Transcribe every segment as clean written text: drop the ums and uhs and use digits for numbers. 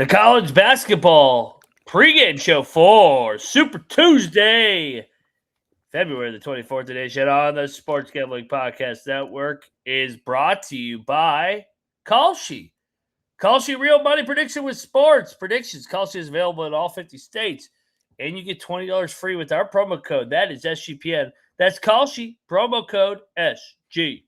The college basketball pregame show for Super Tuesday, February the 24th edition on the Sports Gambling Podcast Network is brought to you by Kalshi. Kalshi Real Money Prediction with Sports Predictions. Kalshi is available in all 50 states, and you get $20 free with our promo code. That is SGPN. That's Kalshi, promo code SGPN.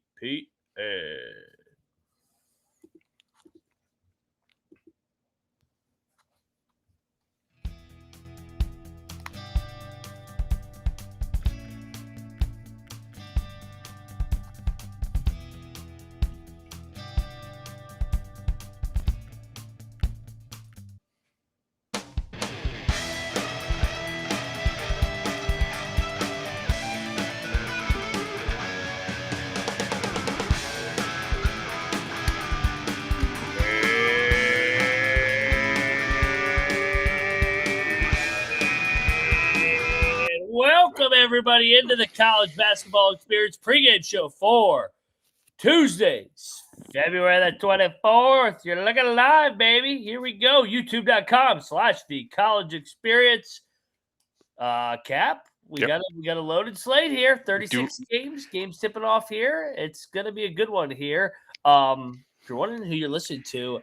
Welcome, everybody, into the College Basketball Experience pregame show for Tuesday, February the 24th. You're looking live, baby. Here we go. YouTube.com/the College Experience. Cap, we got a loaded slate here. 36 games tipping off here. It's going to be a good one here. If you're wondering who you're listening to,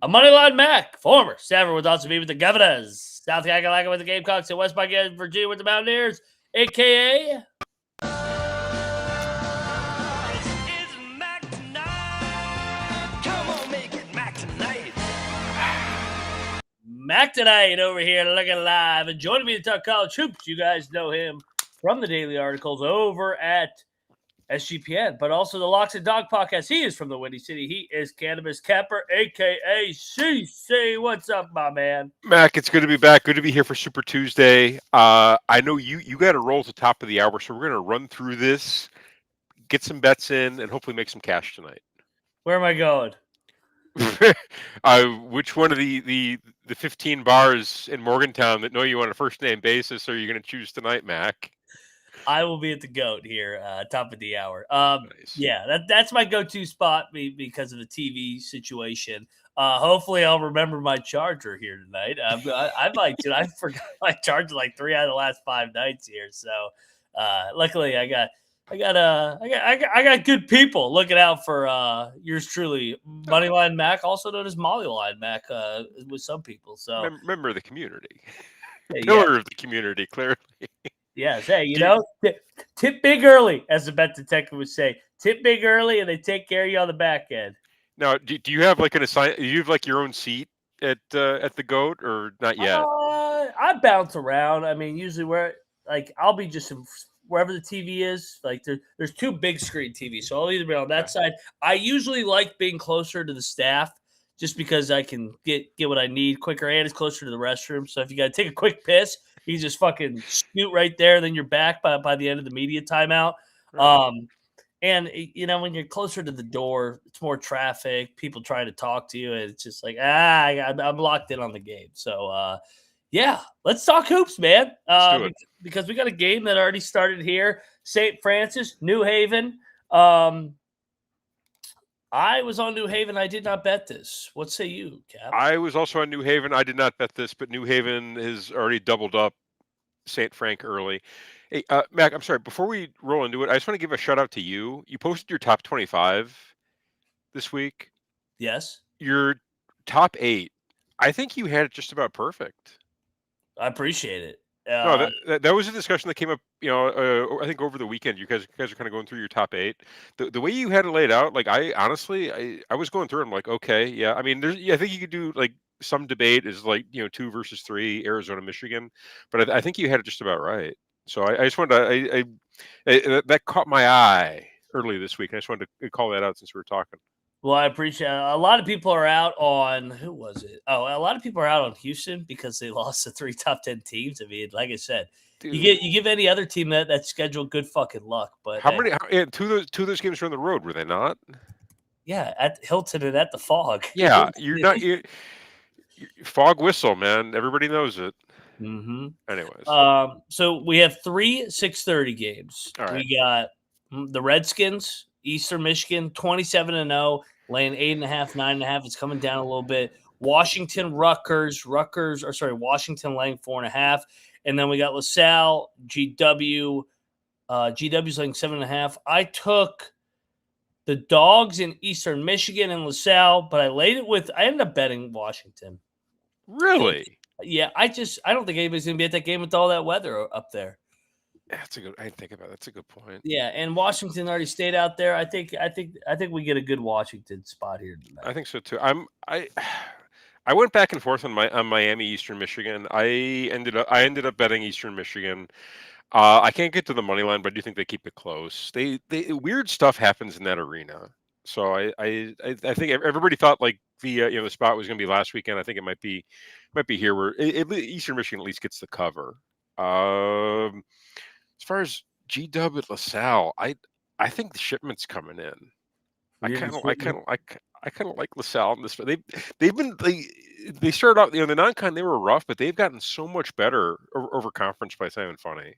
a Moneyline Mac, former Stanford would also be with the Governors. South Carolina with the Gamecocks and West Virginia with the Mountaineers, a.k.a. Mac tonight over here looking live. And joining me to talk college hoops, you guys know him from the daily articles over at SGPN, but also the Locks and Dog podcast. He is from the Windy City. He is Cannabis Capper, a.k.a. CC. What's up, my man? Mac, it's good to be back. Good to be here for Super Tuesday. I know you got to roll at the top of the hour, so we're going to run through this, get some bets in, and hopefully make some cash tonight. Where am I going? Which one of the 15 bars in Morgantown that know you on a first-name basis are you going to choose tonight, Mac? I will be at the GOAT here, top of the hour. Nice. Yeah, that's my go-to spot because of the TV situation. Hopefully, I'll remember my charger here tonight. I forgot my charger like 3 out of the last 5 nights here. So, luckily, I got good people looking out for yours truly, Moneyline Mac, also known as Mollyline Mac, with some people. So, member of the community, pillar of the community, clearly. Yes, hey, tip big early, as the bet detective would say. Tip big early, and they take care of you on the back end. Now, do you have like do you have like your own seat at the GOAT or not yet? I bounce around. I mean, usually I'll be just wherever the TV is. Like there's 2 big screen TVs, so I'll either be on that side. I usually like being closer to the staff, just because I can get what I need quicker, and it's closer to the restroom. So if you got to take a quick piss, you just fucking scoot right there, then you're back by the end of the media timeout. And when you're closer to the door, it's more traffic, people trying to talk to you, and it's just like I'm locked in on the game. So yeah, let's talk hoops, man. Because we got a game that already started here. St. Francis, New Haven. I was on New Haven. I did not bet this. What say you, Cap? I was also on New Haven. I did not bet this, but New Haven has already doubled up St. Frank early. Hey, Mac, I'm sorry. Before we roll into it, I just want to give a shout out to you. You posted your top 25 this week. Yes. Your top 8. I think you had it just about perfect. I appreciate it. No, that was a discussion that came up, I think over the weekend. You guys are kind of going through your top 8. The way you had it laid out, like I honestly was going through it. I'm like, okay, yeah. I mean, I think you could do like some debate is like 2 versus 3, Arizona, Michigan, but I think you had it just about right. So I just wanted that caught my eye early this week. I just wanted to call that out since we were talking. Well, I appreciate it. A lot of people are out on who was it? Oh, a lot of people are out on Houston because they lost the 3 top 10 teams. I mean, like I said, dude, you give any other team that's scheduled good fucking luck. But two of those games were on the road, were they not? Yeah, at Hilton and at the Fog. Yeah, you're fog whistle, man. Everybody knows it. Mm-hmm. Anyways, so we have 3 6:30 games. All right. We got the Redskins, Eastern Michigan, 27-0. Laying 8.5, 9.5. It's coming down a little bit. Washington, Washington laying 4.5. And then we got LaSalle, GW. GW's laying 7.5. I took the dogs in Eastern Michigan and LaSalle, but I ended up betting Washington. Really? Yeah, I don't think anybody's gonna be at that game with all that weather up there. That's a good. I didn't think about it. That's a good point. Yeah, and Washington already stayed out there. I think we get a good Washington spot here tonight. I think so too. I went back and forth on Miami, Eastern Michigan. I ended up betting Eastern Michigan. I can't get to the money line, but I do think they keep it close. They weird stuff happens in that arena. So I think everybody thought like the spot was going to be last weekend. I think it might be here where Eastern Michigan at least gets the cover. As far as G-Dub at LaSalle, I think the shipment's coming in. I kind of like LaSalle in this. They started out the non-con they were rough, but they've gotten so much better over conference play. It's not even funny.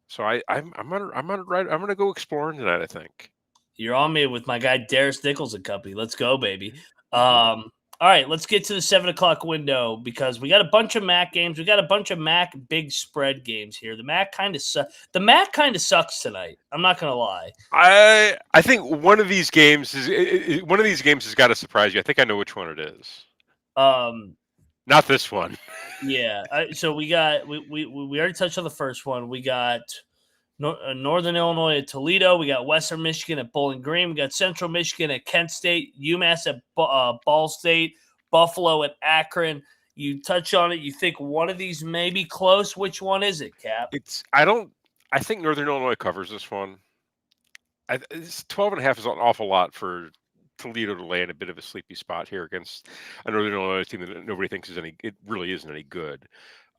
So I'm gonna go exploring tonight. I think you're on me with my guy Darius Nichols and company. Let's go, baby. All right, let's get to the 7 o'clock window because we got a bunch of MAC games. We got a bunch of MAC big spread games here. The MAC kind of sucks tonight. I'm not gonna lie. I think one of these games has got to surprise you. I think I know which one it is. Not this one. Yeah. So we already touched on the first one. We got Northern Illinois at Toledo. We got Western Michigan at Bowling Green. We got Central Michigan at Kent State. UMass at Ball State. Buffalo at Akron. You touch on it. You think one of these may be close. Which one is it, Cap? I think Northern Illinois covers this one. 12.5 is an awful lot for Toledo to lay in a bit of a sleepy spot here against a Northern Illinois team that nobody thinks it really isn't any good.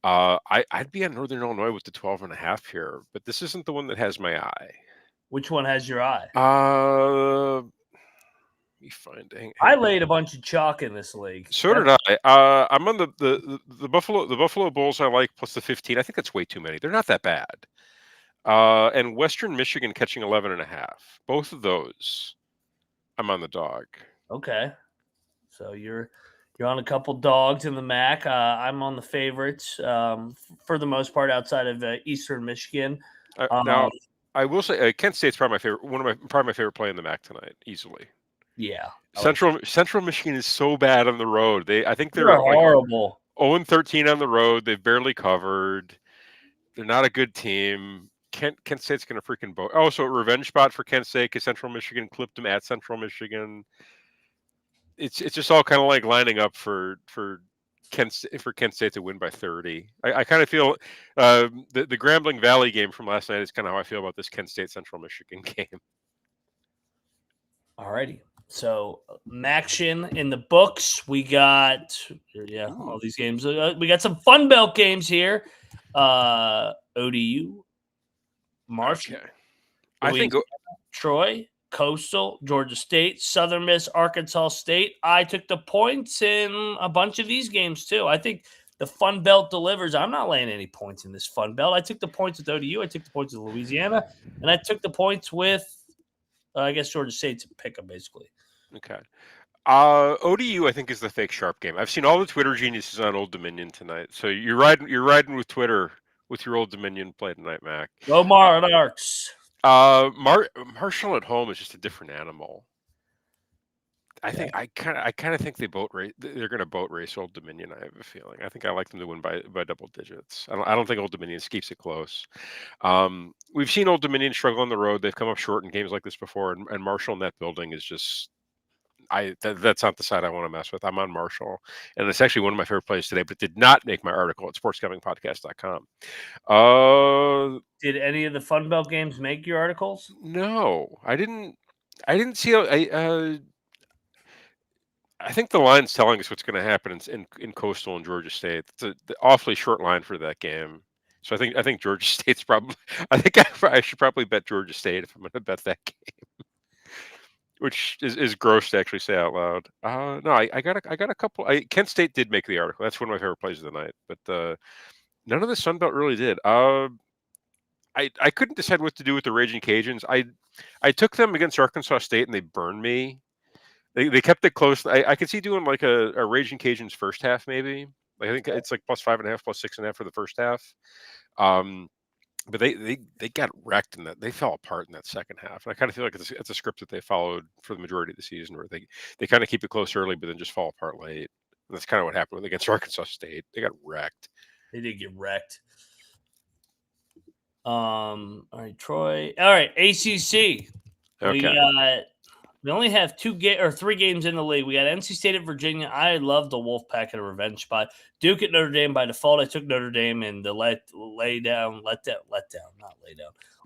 I'd be on Northern Illinois with the 12.5 here, but this isn't the one that has my eye. Which one has your eye? Let me find. I laid a bunch of chalk in this league. So did I. I'm on the Buffalo Bulls. I like plus the 15. I think that's way too many. They're not that bad. And Western Michigan catching 11.5. Both of those, I'm on the dog. Okay, so you're on a couple dogs in the MAC. I'm on the favorites for the most part outside of Eastern Michigan. Now, I will say Kent State's probably my favorite. Probably my favorite play in the MAC tonight, easily. Yeah, Central Michigan is so bad on the road. I think they're horrible. 0-13 on the road. They've barely covered. They're not a good team. Kent State's going to freaking boat. Oh, so a revenge spot for Kent State because Central Michigan clipped them at Central Michigan. It's just all kind of like lining up for Kent State to win by 30. I kind of feel the Grambling Valley game from last night is kind of how I feel about this Kent State Central Michigan game. Alrighty. So Maction in the books. We got all these games. We got some Fun Belt games here. ODU, Marshall, okay. I think Troy, Coastal, Georgia State, Southern Miss, Arkansas State. I took the points in a bunch of these games too. I think the Fun Belt delivers. I'm not laying any points in this Fun Belt. I took the points with ODU. I took the points with Louisiana, and I took the points with, I guess, Georgia State to pick them basically. Okay. ODU, I think, is the fake sharp game. I've seen all the Twitter geniuses on Old Dominion tonight. So you're riding with Twitter with your Old Dominion play tonight, Mac. Go Monarchs. Marshall at home is just a different animal. I think I kind of think they're going to boat race Old Dominion. I have a feeling. I think I like them to win by double digits. I don't think Old Dominion keeps it close. We've seen Old Dominion struggle on the road. They've come up short in games like this before, and Marshall in that building is just. That's not the side I want to mess with. I'm on Marshall, and it's actually one of my favorite plays today, but did not make my article at sportsgamblingpodcast.com. Did any of the Fun Belt games make your articles? No, I didn't see. I think the line's telling us what's going to happen in Coastal and Georgia State. It's an awfully short line for that game. So I think Georgia State's probably. I think I should probably bet Georgia State if I'm going to bet that game. Which is gross to actually say out loud. No, I got a couple. Kent State did make the article. That's one of my favorite plays of the night. But none of the Sun Belt really did. I couldn't decide what to do with the Raging Cajuns. I took them against Arkansas State and they burned me. They kept it close. I could see doing like a Raging Cajuns first half maybe. Like, I think it's like +5.5, +6.5 for the first half. But they got wrecked in that. They fell apart in that second half. And I kind of feel like it's a script that they followed for the majority of the season, where they kind of keep it close early, but then just fall apart late. And that's kind of what happened against Arkansas State. They got wrecked. They did get wrecked. All right, Troy. All right, ACC. Okay. We only have 3 games in the league. We got NC State at Virginia. I love the Wolfpack at a revenge spot. Duke at Notre Dame. By default, I took Notre Dame in the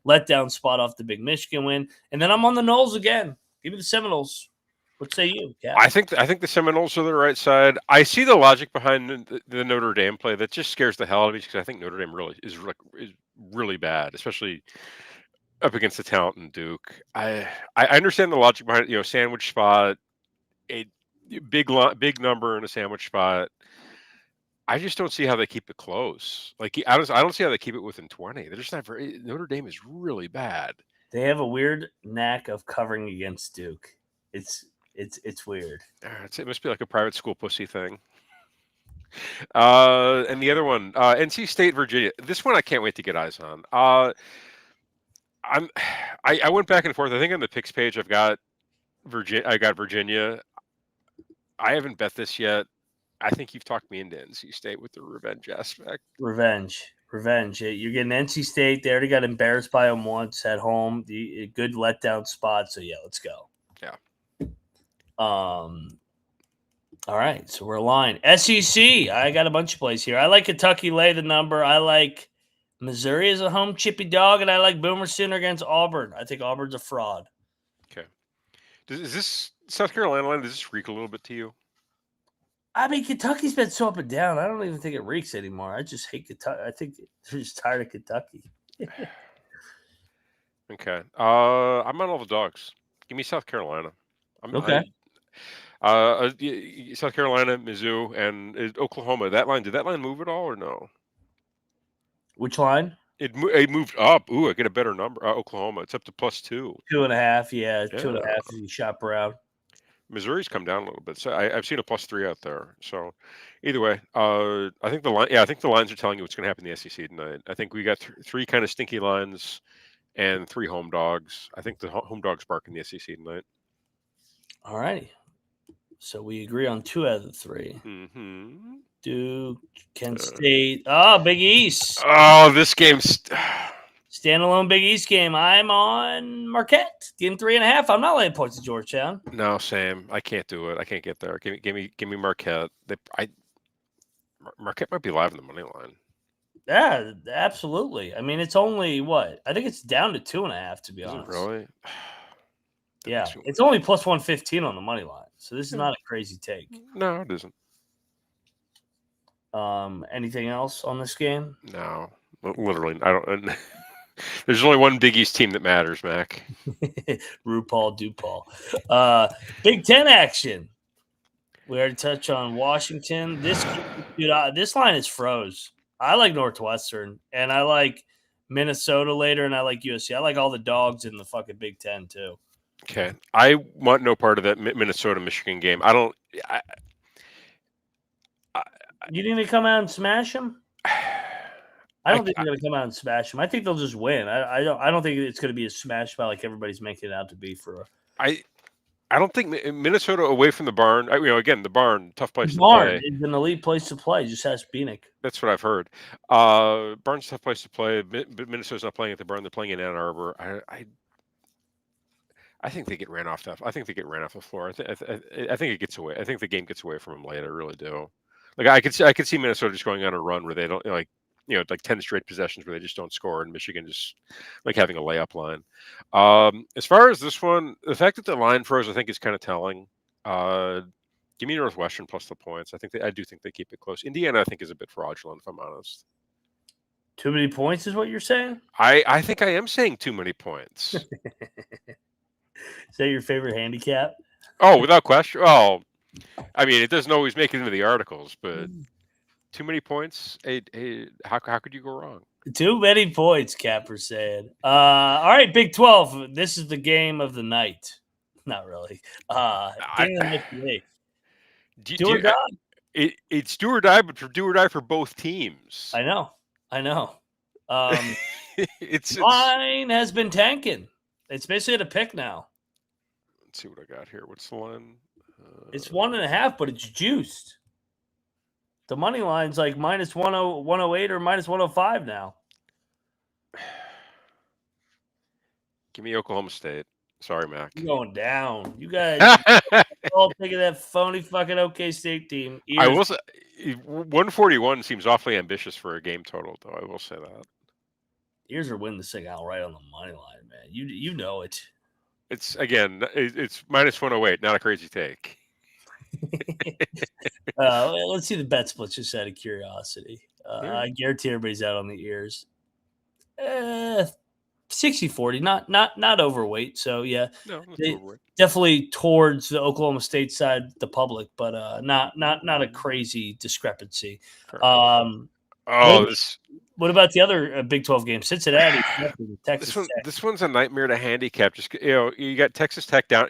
letdown spot off the big Michigan win. And then I'm on the Noles again. Give me the Seminoles. What say you, Cap? I think the Seminoles are the right side. I see the logic behind the Notre Dame play. That just scares the hell out of me, because I think Notre Dame really is really bad, especially up against the talent in Duke. I understand the logic behind it. Sandwich spot, a big number in a sandwich spot. I just don't see how they keep it close. Like, I don't see how they keep it within 20. They're just not very. Notre Dame is really bad. They have a weird knack of covering against Duke. It's weird. It must be like a private school pussy thing. And the other one, NC State, Virginia. This one I can't wait to get eyes on. I went back and forth. I think on the picks page I've got Virginia. I got Virginia. I haven't bet this yet. I think you've talked me into NC State with the revenge aspect. Revenge. You're getting NC State. They already got embarrassed by them once at home. A good letdown spot. So yeah, let's go. Yeah. All right, so we're aligned. SEC. I got a bunch of plays here. I like Kentucky lay the number. I like Missouri as a home chippy dog, and I like Boomer Sooner against Auburn. I think Auburn's a fraud. Okay. Is this South Carolina line? Does this reek a little bit to you? I mean, Kentucky's been so up and down. I don't even think it reeks anymore. I just hate Kentucky. I think they're just tired of Kentucky. Okay. I'm on all the dogs. Give me South Carolina. Okay. South Carolina, Mizzou, and Oklahoma. Did that line move at all or no? Which line? It moved up. Ooh, I get a better number. Oklahoma. It's up to +2. 2.5. Yeah, 2.5 if you shop around. Missouri's come down a little bit, so I've seen a +3 out there. So, either way, I think the line. Yeah, I think the lines are telling you what's going to happen in the SEC tonight. I think we got 3 kind of stinky lines and 3 home dogs. I think the home dogs bark in the SEC tonight. All righty. So we agree on 2 out of the 3. Mm-hmm. Duke, Kent State. Big East. This game's standalone Big East game. I'm on Marquette. Give him 3.5. I'm not laying points at Georgetown. No, Sam. I can't do it. I can't get there. Give me Marquette. Marquette might be live in the money line. Yeah, absolutely. I mean, it's only what? I think it's down to 2.5, to be honest. Really? Yeah, it's only +115 on the money line. So this is not a crazy take. No, it isn't. Anything else on this game? No, literally. I don't. There's only one Big East team that matters, Mac. RuPaul Dupaul. Big Ten action. We already touched on Washington. This line is froze. I like Northwestern, and I like Minnesota later, and I like USC. I like all the dogs in the fucking Big Ten too. Okay, I want no part of that Minnesota-Michigan game. I don't. You think they come out and smash them? I don't think they're going to come out and smash them. I think they'll just win. I don't think it's going to be a smash by like everybody's making it out to be for. I don't think Minnesota away from the barn. Again, the barn, tough place to play. Barn is an elite place to play. Just ask Beanick. That's what I've heard. Barn's a tough place to play, but Minnesota's not playing at the barn. They're playing in Ann Arbor. I think they get ran off. I think they get ran off the floor. I think it gets away. I think the game gets away from them late. I really do. Like I could see Minnesota just going on a run where they don't like 10 straight possessions where they just don't score, and Michigan just like having a layup line. As far as this one, the fact that the line froze, I think is kind of telling. Give me Northwestern plus the points. I do think they keep it close. Indiana, I think, is a bit fraudulent, if I'm honest. Too many points is what you're saying? I think I am saying too many points. Is that your favorite handicap? Oh, without question. Oh, I mean, it doesn't always make it into the articles, but too many points. How could you go wrong? Too many points, Capper said. All right, Big 12. This is the game of the night. Not really. I, Game of the 58th. do, Do or do, die. it's do or die, but for do or die for both teams. I know. It's. Mine has been tanking. It's basically at a pick now. Let's see what I got here. What's the line? It's 1.5, but it's juiced. The money line's like minus 108 or minus 105 now. Give me Oklahoma State. Sorry, Mac. You're going down. You guys all taking that phony fucking OK State team. I will say 141 seems awfully ambitious for a game total, though. I will say that. Ears are winning this thing outright on the money line, man. You know it. It's minus 108. Not a crazy take. Let's see the bet splits just out of curiosity. I guarantee everybody's out on the ears. 60-40, not overweight. So yeah, No, overweight. Definitely towards the Oklahoma State side, the public, but not a crazy discrepancy. What about the other Big 12 game? Cincinnati, Texas Tech. This one's a nightmare to handicap. Just you got Texas Tech down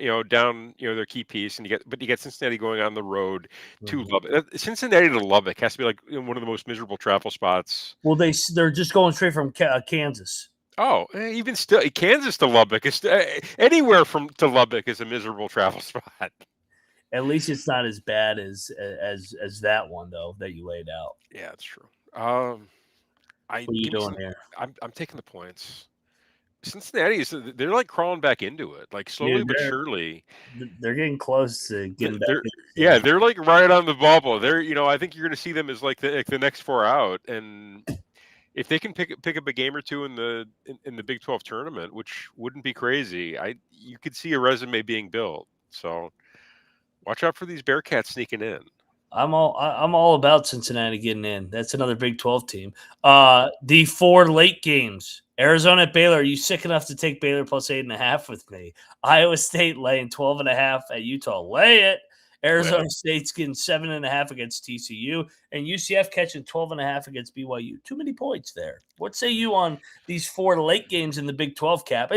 their key piece, and you get Cincinnati going on the road to Lubbock. Cincinnati to Lubbock has to be like one of the most miserable travel spots. Well, they're just going straight from Kansas. Oh, even still, Kansas to Lubbock is anywhere to Lubbock is a miserable travel spot. At least it's not as bad as that one though that you laid out. Yeah, that's true. What are you doing here? I'm taking the points. Cincinnati they're like crawling back into it, like slowly but surely. They're getting close to getting back. They're like right on the bubble. I think you're going to see them as like the next four out, and if they can pick up a game or two in the Big 12 tournament, which wouldn't be crazy, you could see a resume being built. So watch out for these Bearcats sneaking in. I'm all about Cincinnati getting in. That's another Big 12 team. The 4 late games. Arizona at Baylor. Are you sick enough to take Baylor plus 8.5 with me? Iowa State laying 12.5 at Utah. Lay it. Arizona State's getting 7.5 against TCU, and UCF catching 12.5 against BYU. Too many points there. What say you on these 4 late games in the Big 12 cap?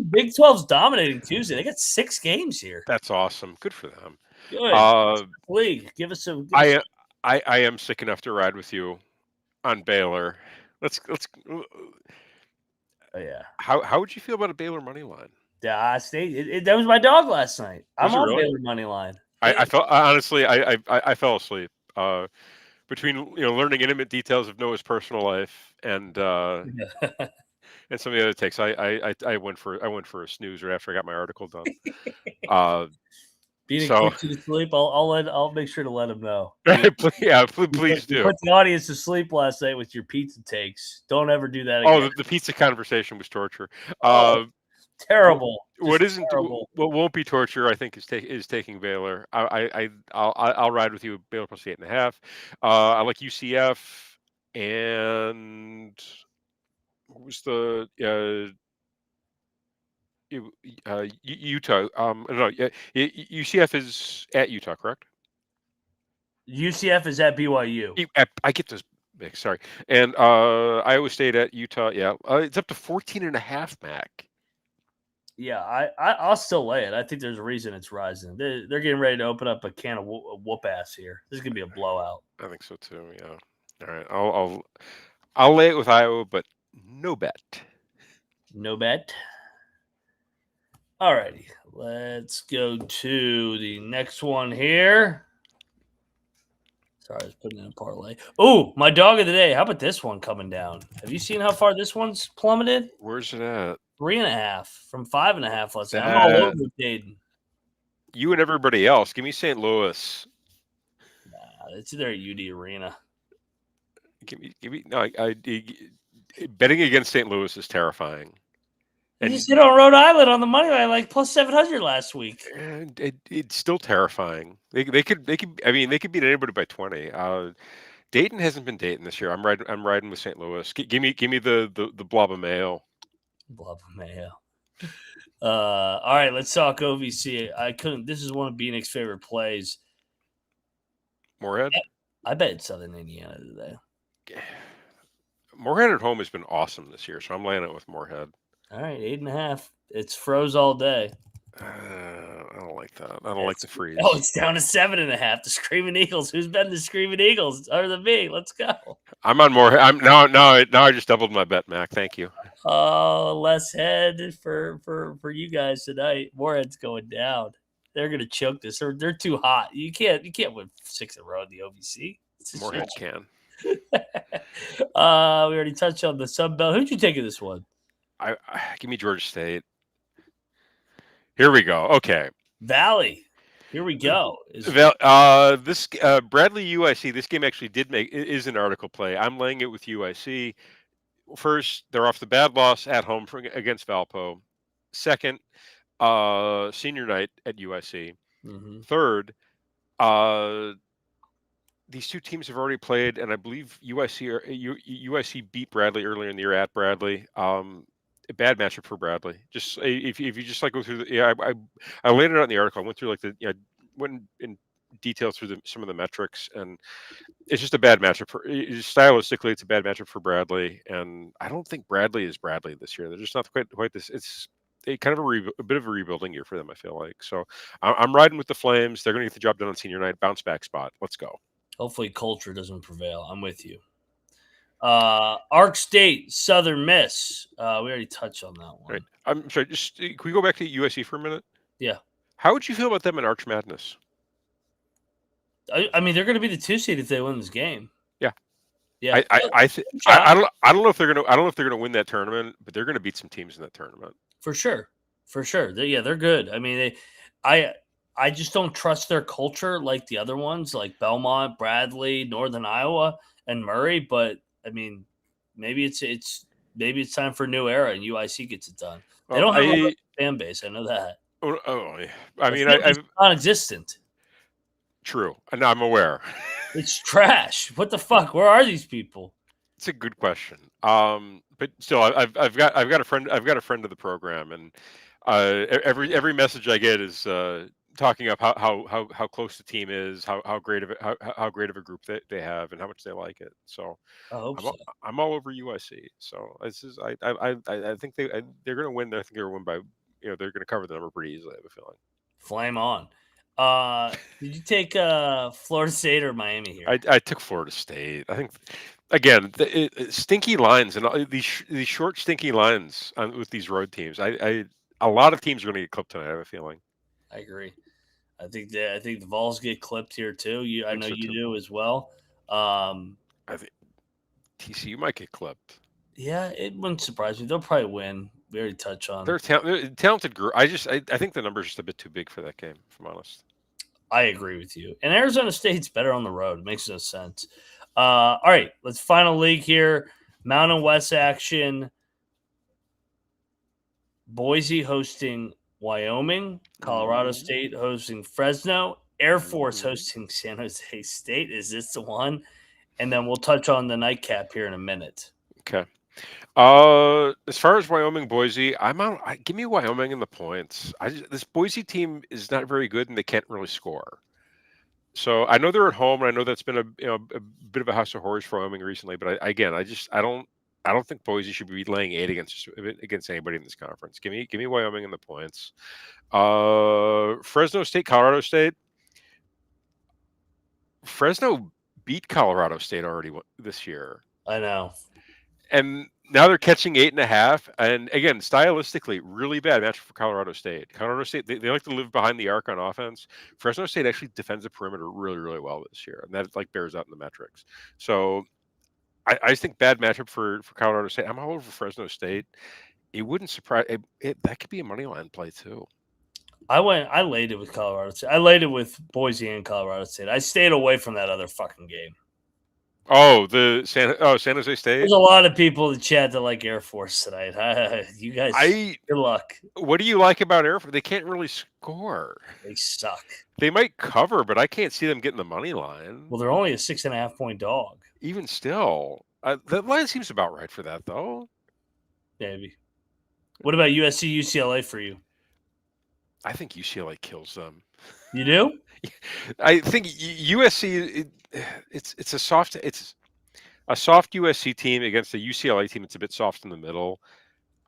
Big 12's dominating Tuesday. They got 6 games here. That's awesome. Good for them. Good. Please give us some. I am sick enough to ride with you on Baylor. Let's. Oh yeah. How would you feel about a Baylor money line? State. That was my dog last night. I'm on really? Baylor money line. I felt honestly, I fell asleep between learning intimate details of Noah's personal life and and some of the other takes. I went for a snooze right after I got my article done. Being quick to sleep, I'll make sure to let him know. Please do. You put the audience to sleep last night with your pizza takes. Don't ever do that again. Oh, the pizza conversation was torture. Terrible. What won't be torture, I think, is taking Baylor. I'll ride with you. Baylor plus 8.5. I like UCF, and what was the Utah? No, UCF is at Utah, correct? UCF is at BYU. I get those mixed. Sorry, and Iowa State at Utah. Yeah, it's up to 14.5, Mac. Yeah, I'll still lay it. I think there's a reason it's rising. They're getting ready to open up a can of whoop ass here. This is gonna be a blowout. I think so too. Yeah. All right. I'll lay it with Iowa, but no bet. No bet. All righty. Let's go to the next one here. Sorry, I was putting in a parlay. Oh, my dog of the day. How about this one coming down? Have you seen how far this one's plummeted? Where's it at? 3.5 from 5.5. Let's say I'm all over Dayton. You and everybody else. Give me St. Louis. Nah, it's their UD Arena. Give me. No, betting against St. Louis is terrifying. You just hit on Rhode Island on the money line, like plus 700 last week. And it's still terrifying. They could. I mean, they could beat anybody by 20. Dayton hasn't been Dayton this year. I'm riding with St. Louis. Give me the blob of mayo. Blob of mayo. All right, let's talk OVC. This is one of B-Nick's favorite plays. Moorhead? I bet Southern Indiana today. Moorhead at home has been awesome this year, so I'm laying it with Moorhead. All right, 8.5. It's froze all day. like that. I don't like the freeze. Oh, it's down to 7.5. The Screaming Eagles. Who's been the Screaming Eagles other than me? Let's go. I'm on more. I'm now. I just doubled my bet, Mac. Thank you. Oh, less head for you guys tonight. More heads going down. They're gonna choke this. They're too hot. You can't win 6 in a row in the OVC. More heads can. We already touched on the Sun Belt. Who'd you take in this one? I give me Georgia State. Here we go. Okay. Valley. Here we go. This Bradley UIC. This game actually is an article play. I'm laying it with UIC. First, they're off the bad loss at home against Valpo. Second, senior night at UIC. Mm-hmm. Third, these two teams have already played, and I believe UIC beat Bradley earlier in the year at Bradley. A bad matchup for Bradley. Just if you just like go through I laid it out in the article. I went through went in detail through some of the metrics, and it's just a bad matchup stylistically. It's a bad matchup for Bradley, and I don't think Bradley is Bradley this year. They're just not quite this. It's kind of a bit of a rebuilding year for them, I feel like. So I'm riding with the Flames. They're going to get the job done on senior night. Bounce back spot. Let's go. Hopefully culture doesn't prevail. I'm with you. Arc State, Southern Miss. We already touched on that one. Right. I'm sorry. Just can we go back to USC for a minute? Yeah. How would you feel about them in Arch Madness? I mean, they're going to be the 2 seed if they win this game. Yeah. Yeah. I don't know if they're going to win that tournament, but they're going to beat some teams in that tournament. For sure. They're good. I mean, I just don't trust their culture like the other ones, like Belmont, Bradley, Northern Iowa, and Murray. But I mean, maybe it's time for a new era, and UIC gets it done. They don't have a fan base. I know that. I mean, it's non-existent. True, and I'm aware. It's trash. What the fuck? Where are these people? It's a good question. But still, I've got a friend of the program, and every message I get is talking up how close the team is, how great of a group they have, and how much they like it. So I'm all over USC. So this is I think they're going to win. I think they're going to win by they're going to cover the number pretty easily. I have a feeling. Flame on. Did you take Florida State or Miami here? I took Florida State. I think again stinky lines and these short stinky lines with these road teams. A lot of teams are going to get clipped tonight. I have a feeling. I agree. I think the Vols get clipped here too. I know you do as well. I think TCU might get clipped. Yeah, it wouldn't surprise me. They'll probably win. We already touched on. They're a talented group. I think the number's just a bit too big for that game, if I'm honest. I agree with you. And Arizona State's better on the road. It makes no sense. All right, let's final league here. Mountain West action. Boise hosting Wyoming. Colorado State hosting Fresno. Air Force hosting San Jose State. Is this the one? And then we'll touch on the nightcap here in a minute. Okay. As far as Wyoming, Boise, I'm out. Give me Wyoming in the points. This Boise team is not very good, and they can't really score. So I know they're at home, and I know that's been a bit of a house of horrors for Wyoming recently. But I don't think Boise should be laying 8 against anybody in this conference. Give me Wyoming in the points. Fresno State, Colorado State. Fresno beat Colorado State already this year. I know. And now they're catching 8.5. And again, stylistically, really bad matchup for Colorado State. Colorado State, they like to live behind the arc on offense. Fresno State actually defends the perimeter really, really well this year. And that bears out in the metrics. So I think bad matchup for Colorado State. I'm all over Fresno State. It wouldn't surprise that could be a money line play too. I laid it with Colorado State. I laid it with Boise and Colorado State. I stayed away from that other fucking game. Oh, San Jose State. There's a lot of people in the chat that like Air Force tonight. You guys, good luck. What do you like about Air Force? They can't really score. They suck. They might cover, but I can't see them getting the money line. Well, they're only a 6.5 point dog. Even still, the line seems about right for that, though. Maybe. What about USC, UCLA for you? I think UCLA kills them. You do? I think USC. It's a soft USC team against a UCLA team. It's a bit soft in the middle.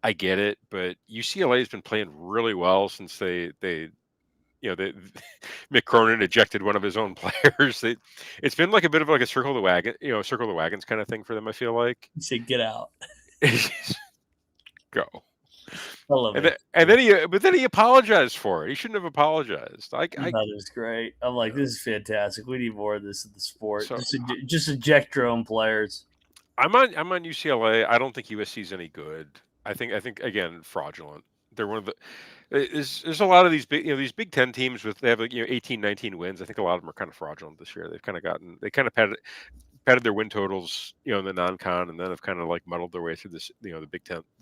I get it, but UCLA has been playing really well since they Mick Cronin ejected one of his own players. It's been like a bit of like a circle the wagon, circle the wagons kind of thing for them. I feel like You say get out. go. I love it. And then he apologized for it. He shouldn't have apologized. I thought it was great. I'm like, this is fantastic. We need more of this in the sport. So, just eject your own players. I'm on UCLA. I don't think USC's any good. I think again fraudulent. They're one of the. There's a lot of these these Big Ten teams they have 18, 19 wins. I think a lot of them are kind of fraudulent this year. They've kind of padded their win totals in the non-con, and then have kind of like muddled their way through this the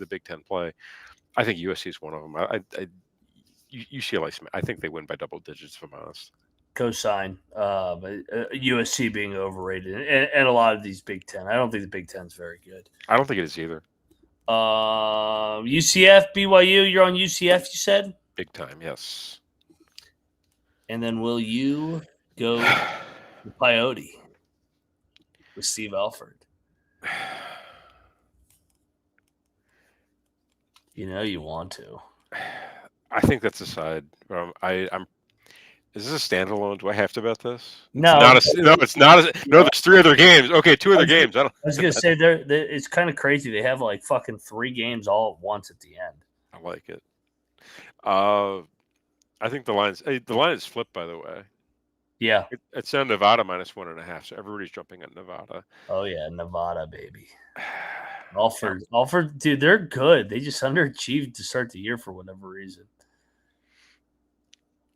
Big Ten play. I think USC is one of them. UCLA, I think they win by double digits, if I'm honest. Cosign. USC being overrated, and a lot of these Big Ten. I don't think the Big Ten's very good. I don't think it is either. UCF, BYU. You're on UCF. You said big time, yes. And then will you go to Coyote with Steve Alford? You want to. I think that's a side. I'm. Is this a standalone? Do I have to bet this? No, it's not. No, there's 3 other games. Okay, 2 other games. I was gonna say it's kind of crazy. They have like fucking 3 games all at once at the end. I like it. I think the line is flipped, by the way. Yeah, it's on Nevada -1.5, so everybody's jumping at Nevada. Oh yeah, Nevada, baby. Alford, dude, they're good. They just underachieved to start the year for whatever reason.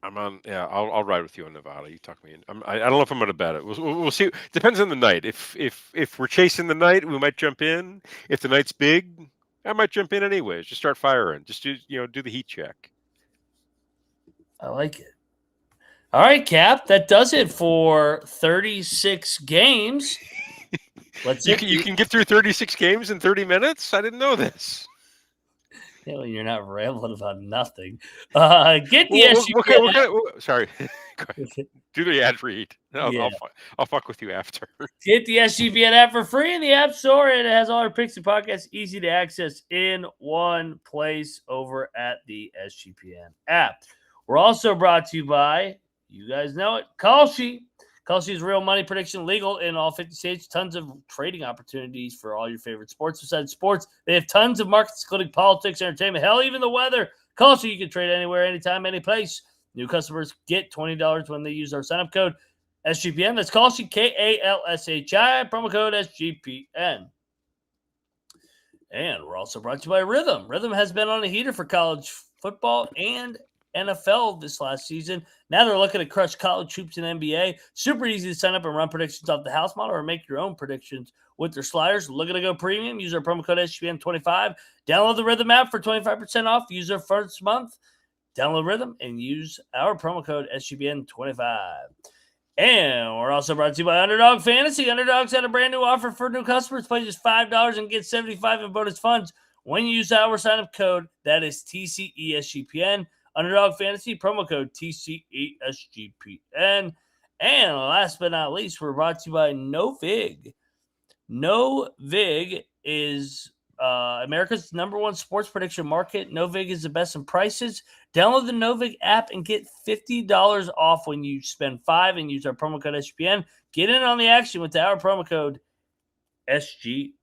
I'm on. Yeah, I'll ride with you on Nevada. You talk me in. I don't know if I'm going to bet it. We'll see. Depends on the night. If we're chasing the night, we might jump in. If the night's big, I might jump in anyways. Just start firing. Just do the heat check. I like it. All right, Cap. That does it for 36 games. You can get through 36 games in 30 minutes. I didn't know this. Yeah, well, you're not rambling about nothing. Get the sorry. Do the ad read. I'll fuck with you after. Get the SGPN app for free in the App Store. And it has all our picks and podcasts easy to access in one place over at the SGPN app. We're also brought to you by, you guys know it, Kalshi. Kalshi is real money prediction, legal in all 50 states. Tons of trading opportunities for all your favorite sports. Besides sports, they have tons of markets, including politics, entertainment, hell, even the weather. Kalshi, you can trade anywhere, anytime, any place. New customers get $20 when they use our sign-up code SGPN. That's Kalshi, Kalshi, promo code SGPN. And we're also brought to you by Rhythm. Rhythm has been on a heater for college football and NFL this last season. Now they're looking to crush college hoops and NBA. Super easy to sign up and run predictions off the house model or make your own predictions with their sliders. Looking to go premium? Use our promo code SGPN25. Download the Rhythm app for 25% off. Use our first month. Download Rhythm and use our promo code SGPN25. And we're also brought to you by Underdog Fantasy. Underdog's had a brand new offer for new customers. Play just $5 and get $75 in bonus funds when you use our sign-up code. That is TCESGPN. Underdog Fantasy, promo code TCESGPN. And last but not least, we're brought to you by NoVig. NoVig is America's #1 sports prediction market. NoVig is the best in prices. Download the NoVig app and get $50 off when you spend $5 and use our promo code SGPN. Get in on the action with our promo code SGPN.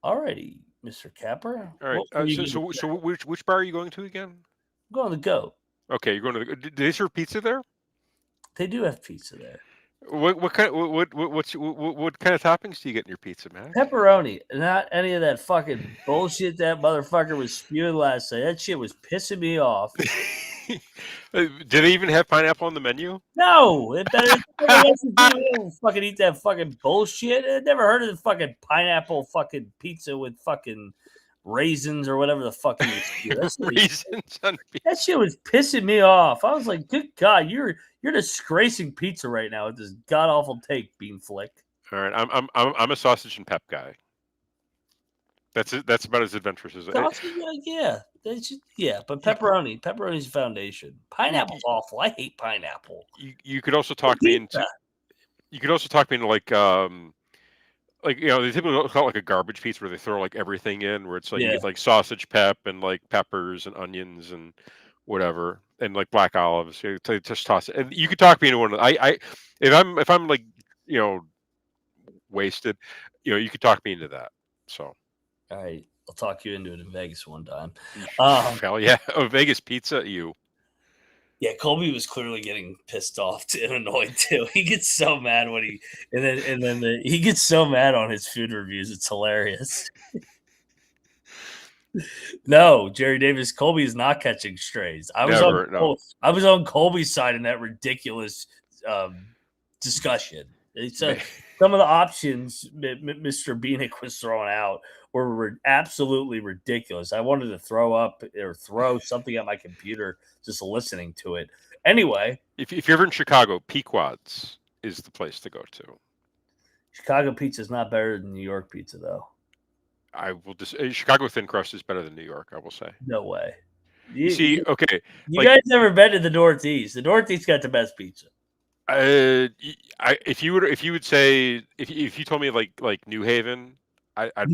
Alrighty, Mr. Capper. All right. So which bar are you going to again? I'm going to the Goat. Okay, you're going to the. Do they serve pizza there? They do have pizza there. What kind of toppings do you get in your pizza, man? Pepperoni, not any of that fucking bullshit that motherfucker was spewing last night. That shit was pissing me off. Did they even have pineapple on the menu? No, it better fucking eat that fucking bullshit. I never heard of the fucking pineapple fucking pizza with fucking raisins or whatever the fuck it was. Raisins on pizza. That shit was pissing me off. I was like, good God, you're disgracing pizza right now with this god awful take, Bean Flick. All right, I'm a sausage and pep guy. That's it. That's about as adventurous as yeah, but pepperoni's the foundation. Pineapple's awful. I hate pineapple. You could also talk me into. You could also talk me into like like they typically call it like a garbage pizza where they throw like everything in, where it's like you Yeah. get like sausage pep and like peppers and onions and whatever and like black olives. Just toss it, and you could talk me into one. If I'm like you know wasted, you could talk me into that. So All right. I'll talk you into it in Vegas one time. hell yeah, Vegas pizza, you. Yeah, Colby was clearly getting pissed off and annoyed too. He gets so mad when he gets so mad on his food reviews. It's hilarious. No, Jerry Davis, Colby is not catching strays. Never, no. I was on Colby's side in that ridiculous discussion. It's some of the options Mr. Beanick was throwing out were absolutely ridiculous. I wanted to throw up or throw something at my computer just listening to it. Anyway, if you're ever in Chicago, Pequod's is the place to go to. Chicago pizza is not better than New York pizza, though. I will just Chicago thin crust is better than New York. I will say. No way. You see, okay, You guys never been to the Northeast. The Northeast got the best pizza. If you would say if you told me like New Haven, I'd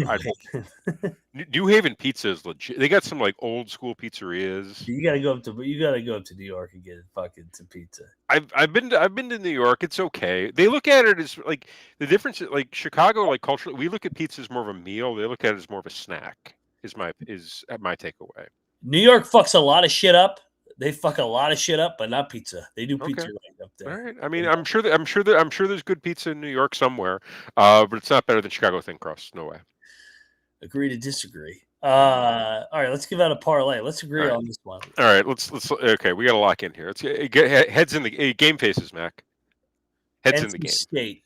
New Haven pizza is legit. They got some like old school pizzerias. You gotta go up to New York and get fucking some pizza. I've been to New York. It's okay. They look at it as like the difference. Like Chicago, like culturally, we look at pizza as more of a meal. They look at it as more of a snack. Is my takeaway. New York fucks a lot of shit up. They fuck a lot of shit up, but not pizza. They do pizza right up there. All right. I mean, I'm sure there's good pizza in New York somewhere, but it's not better than Chicago thin crust. No way. Agree to disagree. All right, let's give out a parlay. Let's agree on this one. All right, let's. Okay, we got to lock in here. Let's get heads in the game faces, Mac. Heads in the game. State.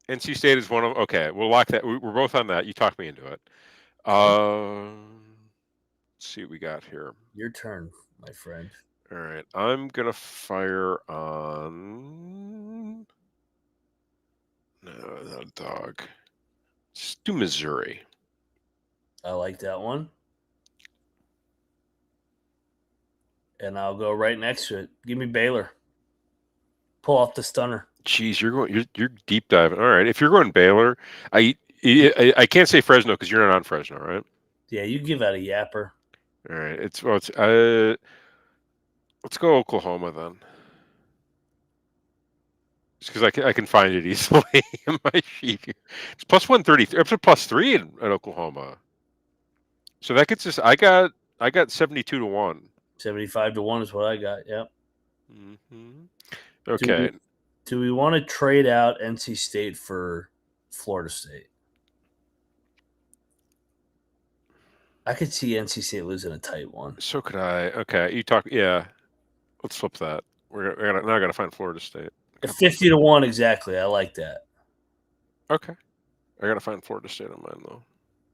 NC State is one of. Okay, we'll lock that. We're both on that. You talked me into it. Let's see what we got here. Your turn, my friend. All right, I'm gonna fire on. No, not a dog. Let's do Missouri. I like that one. And I'll go right next to it. Give me Baylor. Pull off the stunner. Jeez, you're deep diving. All right, if you're going Baylor, I can't say Fresno because you're not on Fresno, right? Yeah, you give out a yapper. All right, let's go Oklahoma then. Just because I can find it easily in my sheet here. It's plus 133. Up to plus 3 at Oklahoma. So that gets us. I got 72 to 1. 75 to 1 is what I got. Yep. Mm-hmm. Okay. Do we want to trade out NC State for Florida State? I could see NC State losing a tight one. So could I. Okay, you talk. Yeah, let's flip that. Now I got to find Florida State. 50 to 1 exactly. I like that. Okay, I got to find Florida State on mine though.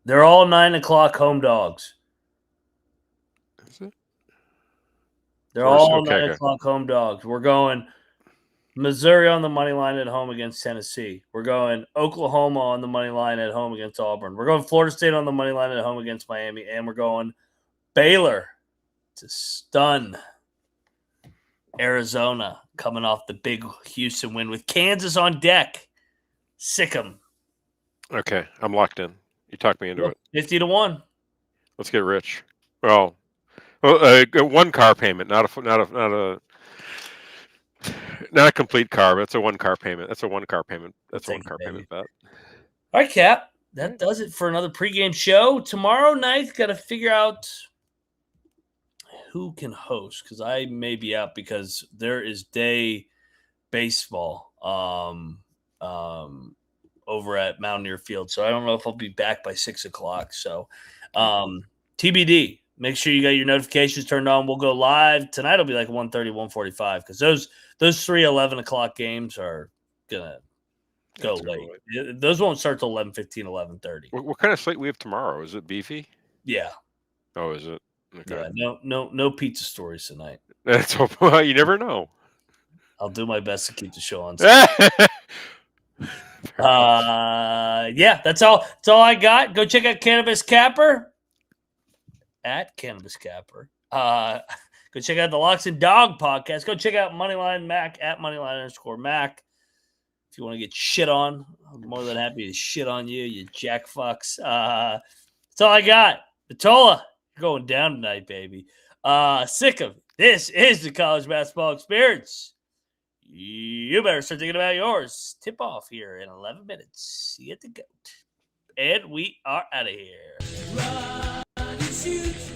They're all 9 o'clock home dogs. Is it? They're all 9 o'clock home dogs. We're going Missouri on the money line at home against Tennessee. We're going Oklahoma on the money line at home against Auburn. We're going Florida State on the money line at home against Miami. And we're going Baylor to stun Arizona coming off the big Houston win with Kansas on deck. Sick 'em. Okay, I'm locked in. You talked me into it. 50 to 1. Let's get rich. Well, one car payment, not a complete car. That's a one car payment. That's a one car payment. That's a one car payment bet. All right, Cap. That does it for another pregame show. Tomorrow night, got to figure out who can host because I may be out because there is day baseball over at Mountaineer Field. So I don't know if I'll be back by 6 o'clock. So TBD. Make sure you got your notifications turned on. We'll go live. Tonight will be like 1:30, 1:45 because those 3 11 o'clock games are going to go late. Those won't start till 11:15, 11:30. What kind of slate we have tomorrow? Is it beefy? Yeah. Oh, is it? Okay. Yeah, no pizza stories tonight. That's you never know. I'll do my best to keep the show on. Yeah, that's all. That's all I got. Go check out Cannabis Capper at Cannabis Capper. Go check out the Locks and Dog podcast. Go check out Moneyline Mac at Moneyline_Mac. If you want to get shit on, I'm more than happy to shit on you, you jack fucks. That's all I got. Vitola, you're going down tonight, baby. Sick of it. This is the college basketball experience. You better start thinking about yours. Tip off here in 11 minutes. You get the goat. And we are out of here. Run and shoot.